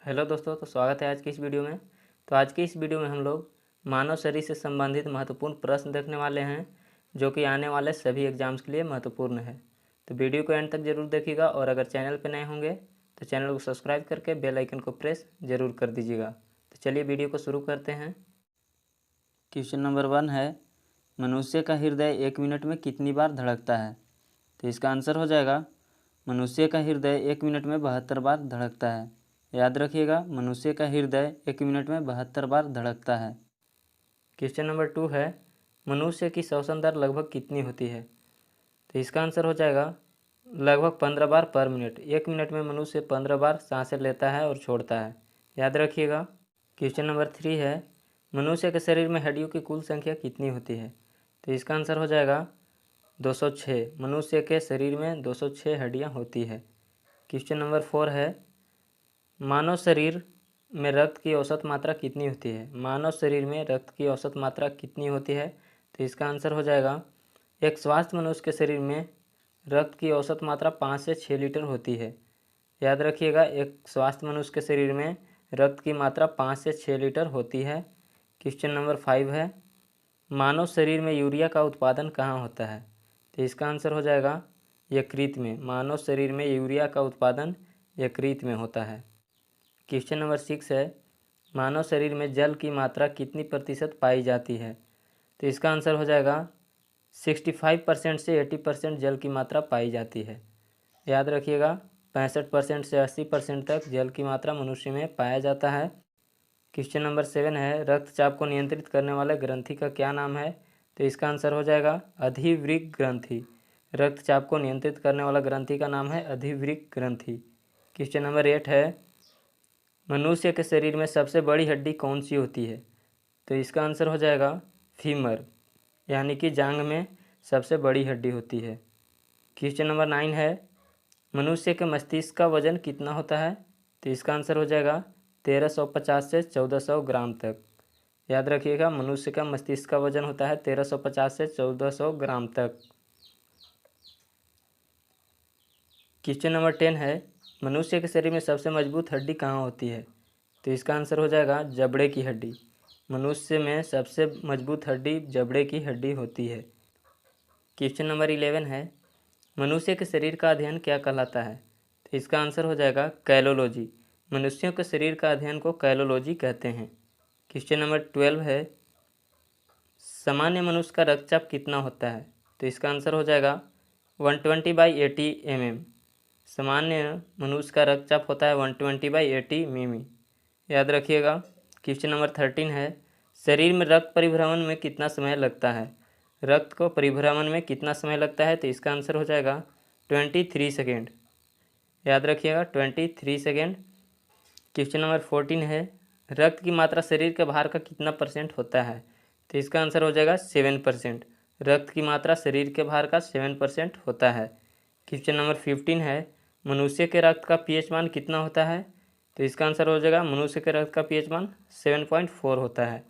Hello दोस्तों, तो स्वागत है आज की इस वीडियो में। तो आज की इस वीडियो में हम लोग मानव शरीर से संबंधित महत्वपूर्ण प्रश्न देखने वाले हैं, जो कि आने वाले सभी एग्जाम्स के लिए महत्वपूर्ण है। तो वीडियो को एंड तक जरूर देखिएगा और अगर चैनल पर नए होंगे तो चैनल को सब्सक्राइब करके बेल आइकन को प्रेस जरूर कर दीजिएगा। तो चलिए वीडियो को शुरू करते हैं। क्वेश्चन नंबर 1 है, मनुष्य का हृदय 1 मिनट में कितनी बार धड़कता है? तो इसका आंसर हो जाएगा, मनुष्य का हृदय 1 मिनट में 72 बार धड़कता है। याद रखिएगा, मनुष्य का हृदय 1 मिनट में 72 बार धड़कता है। क्वेश्चन नंबर 2 है, मनुष्य की श्वसन दर लगभग कितनी होती है? तो इसका आंसर हो जाएगा लगभग 15 बार पर मिनट। 1 मिनट में मनुष्य 15 बार सांसें लेता है और छोड़ता है। याद रखिएगा। क्वेश्चन नंबर 3 है, मनुष्य के शरीर में हड्डियों की कुल संख्या कितनी होती है? तो इसका आंसर हो जाएगा 206। मनुष्य के शरीर में 206 हड्डियाँ होती है। क्वेश्चन नंबर 4 है, मानव शरीर में रक्त की औसत मात्रा कितनी होती है? मानव शरीर में रक्त की औसत मात्रा कितनी होती है? तो इसका आंसर हो जाएगा, एक स्वस्थ मनुष्य के शरीर में रक्त की औसत मात्रा 5 से 6 लीटर होती है। याद रखिएगा, एक स्वस्थ मनुष्य के शरीर में रक्त की मात्रा 5 से 6 लीटर होती है। क्वेश्चन नंबर 5 है, मानव शरीर में यूरिया का उत्पादन कहाँ होता है? तो इसका आंसर हो जाएगा यकृत में। मानव शरीर में यूरिया का उत्पादन यकृत में होता है। क्वेश्चन नंबर 6 है, मानव शरीर में जल की मात्रा कितनी प्रतिशत पाई जाती है? तो इसका आंसर हो जाएगा 65% से 80% जल की मात्रा पाई जाती है। याद रखिएगा, 65% से 80% तक जल की मात्रा मनुष्य में पाया जाता है। क्वेश्चन नंबर 7 है, रक्तचाप को नियंत्रित करने वाले ग्रंथि का क्या नाम है? तो इसका आंसर हो जाएगा अधिवृक्क ग्रंथि। रक्तचाप को नियंत्रित करने वाला ग्रंथि का नाम है अधिवृक्क ग्रंथि। क्वेश्चन नंबर 8 है, मनुष्य के शरीर में सबसे बड़ी हड्डी कौन सी होती है? तो इसका आंसर हो जाएगा फीमर, यानी कि जांघ में सबसे बड़ी हड्डी होती है। क्वेश्चन नंबर 9 है, मनुष्य के मस्तिष्क का वजन कितना होता है? तो इसका आंसर हो जाएगा 1350 से 1400 ग्राम तक। याद रखिएगा, मनुष्य का मस्तिष्क का वजन होता है 1350 से 1400 ग्राम तक। क्वेश्चन नंबर 10 है, मनुष्य के शरीर में सबसे मजबूत हड्डी कहाँ होती है? तो इसका आंसर हो जाएगा जबड़े की हड्डी। मनुष्य में सबसे मजबूत हड्डी जबड़े की हड्डी होती है। क्वेश्चन नंबर 11 है, मनुष्य के शरीर का अध्ययन क्या कहलाता है? तो इसका आंसर हो जाएगा कैलोलॉजी। मनुष्यों के शरीर का अध्ययन को कैलोलॉजी कहते हैं। क्वेश्चन नंबर 12 है, सामान्य मनुष्य का रक्तचाप कितना होता है? तो इसका आंसर हो जाएगा 120/80 mm। सामान्य मनुष्य का रक्तचाप होता है 120/80 मिमी। याद रखिएगा। क्वेश्चन नंबर 13 है, शरीर में रक्त परिभ्रमण में कितना समय लगता है? रक्त को परिभ्रमण में कितना समय लगता है? तो इसका आंसर हो जाएगा 23 सेकेंड। याद रखिएगा, 23 सेकेंड। क्वेश्चन नंबर 14 है, रक्त की मात्रा शरीर के भार का कितना % होता है? तो इसका आंसर हो जाएगा 7%। रक्त की मात्रा शरीर के भार का 7% होता है। क्वेश्चन नंबर 15 है, मनुष्य के रक्त का पीएच मान कितना होता है? तो इसका आंसर हो जाएगा, मनुष्य के रक्त का पीएच मान 7.4 होता है।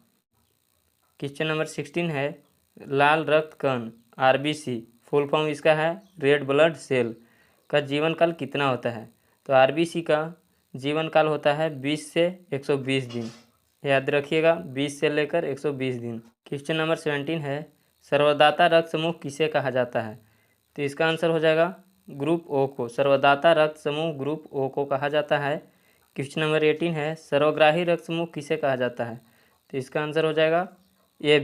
क्वेश्चन नंबर 16 है, लाल रक्त कण आरबीसी फुल फॉर्म इसका है रेड ब्लड सेल का जीवन काल कितना होता है? तो आरबीसी का जीवन काल होता है 20 से 120 दिन। याद रखिएगा, 20 से लेकर 120 दिन। क्वेश्चन नंबर 17 है, सर्वदाता रक्त समूह किसे कहा जाता है? तो इसका आंसर हो जाएगा ग्रुप ओ को। सर्वदाता रक्त समूह ग्रुप ओ को कहा जाता है। क्वेश्चन नंबर 18 है, सर्वग्राही रक्त समूह किसे कहा जाता है? तो इसका आंसर हो जाएगा ए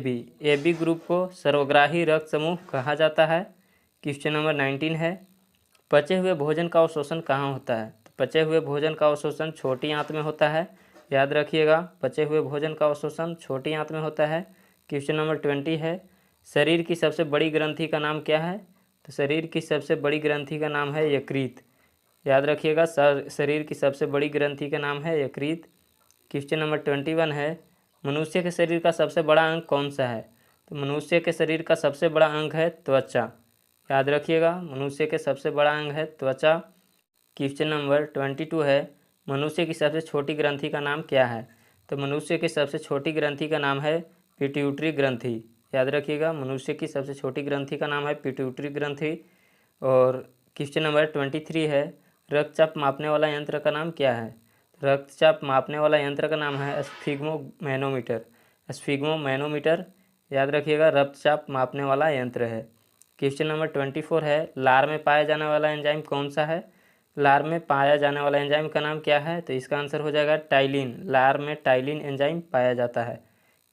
बी ग्रुप को सर्वग्राही रक्त समूह कहा जाता है। क्वेश्चन नंबर 19 है, पचे हुए भोजन का अवशोषण कहाँ होता है? तो पचे हुए भोजन का अवशोषण छोटी आंत में होता है। याद रखिएगा, पचे हुए भोजन का अवशोषण छोटी आंत में होता है। क्वेश्चन नंबर 20 है, शरीर की सबसे बड़ी ग्रंथि का नाम क्या है? तो शरीर की सबसे बड़ी ग्रंथि का नाम है यकृत। याद रखिएगा, शरीर की सबसे बड़ी ग्रंथि का नाम है यकृत। क्वेश्चन नंबर 21 है, मनुष्य के शरीर का सबसे बड़ा अंग कौन सा है? तो मनुष्य के शरीर का सबसे बड़ा अंग है त्वचा। याद रखिएगा, मनुष्य के सबसे बड़ा अंग है त्वचा। क्वेश्चन नंबर 22 है, मनुष्य की सबसे छोटी ग्रंथि का नाम क्या है? तो मनुष्य की सबसे छोटी ग्रंथि का नाम है पिट्यूटरी ग्रंथि। याद रखिएगा, मनुष्य की सबसे छोटी ग्रंथि का नाम है पिट्यूटरी ग्रंथि। और क्वेश्चन नंबर 23 है, रक्तचाप मापने वाला यंत्र का नाम क्या है? रक्तचाप मापने वाला यंत्र का नाम है स्फिग्मोमैनोमीटर। स्फिग्मोमैनोमीटर याद रखिएगा, रक्तचाप मापने वाला यंत्र है। क्वेश्चन नंबर 24 है, लार में पाया जाने वाला एंजाइम कौन सा है? लार में पाया जाने वाला एंजाइम का नाम क्या है? तो इसका आंसर हो जाएगा टाइलिन। लार में टाइलिन एंजाइम पाया जाता है।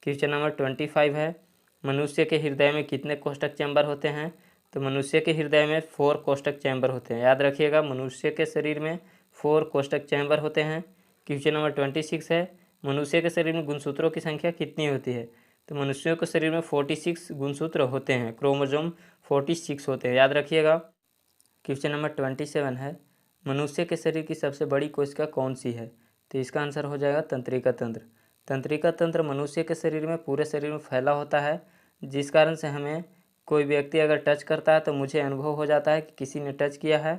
क्वेश्चन नंबर 25 है, मनुष्य के हृदय में कितने कोष्ठक चैम्बर होते हैं? तो मनुष्य के हृदय में 4 कोष्ठक चैम्बर होते हैं। याद रखिएगा, मनुष्य के शरीर में 4 कोष्ठक चैम्बर होते हैं। क्वेश्चन नंबर 26 है, मनुष्य के शरीर में गुणसूत्रों की संख्या कितनी होती है? तो मनुष्यों के शरीर में 46 गुणसूत्र होते हैं, क्रोमोसोम 46 होते हैं, याद रखिएगा। क्वेश्चन नंबर 27 है, मनुष्य के शरीर की सबसे बड़ी कोशिका कौन सी है? तो इसका आंसर हो जाएगा तंत्रिका तंत्र। तंत्रिका तंत्र मनुष्य के शरीर में पूरे शरीर में फैला होता है, जिस कारण से हमें कोई व्यक्ति अगर टच करता है तो मुझे अनुभव हो जाता है कि किसी ने टच किया है।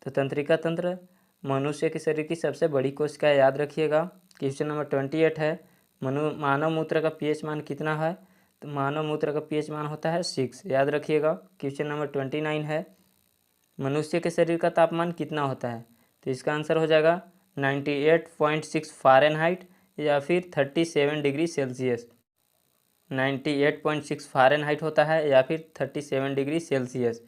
तो तंत्रिका तंत्र मनुष्य के शरीर की सबसे बड़ी कोशिका है, याद रखिएगा। क्वेश्चन नंबर 28 है, मानव मूत्र का पीएच मान कितना है? तो मानव मूत्र का पीएच मान होता है 6, याद रखिएगा। क्वेश्चन नंबर 29 है, मनुष्य के शरीर का तापमान कितना होता है? तो इसका आंसर हो जाएगा 98.6 फ़ारेनहाइट या फिर 37 डिग्री सेल्सियस। 98.6 फ़ारेनहाइट होता है या फिर 37 डिग्री सेल्सियस।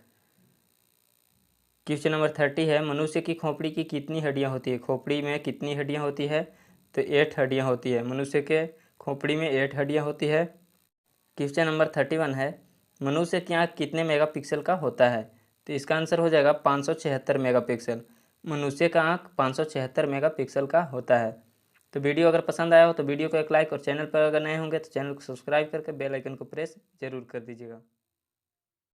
क्वेश्चन नंबर 30 है, मनुष्य की खोपड़ी की कितनी हड्डियां होती है? खोपड़ी में कितनी हड्डियां होती है? तो 8 हड्डियां होती है। मनुष्य के खोपड़ी में 8 हड्डियां होती है। क्वेश्चन नंबर 31 है, मनुष्य की आँख कितने मेगापिक्सल का होता है? तो इसका आंसर हो जाएगा 576 मेगापिक्सल। मनुष्य का आँख 576 मेगापिक्सल का होता है। तो वीडियो अगर पसंद आया हो तो वीडियो को एक लाइक और चैनल पर अगर नए होंगे तो चैनल को सब्सक्राइब करके बेल आइकन को प्रेस जरूर कर दीजिएगा।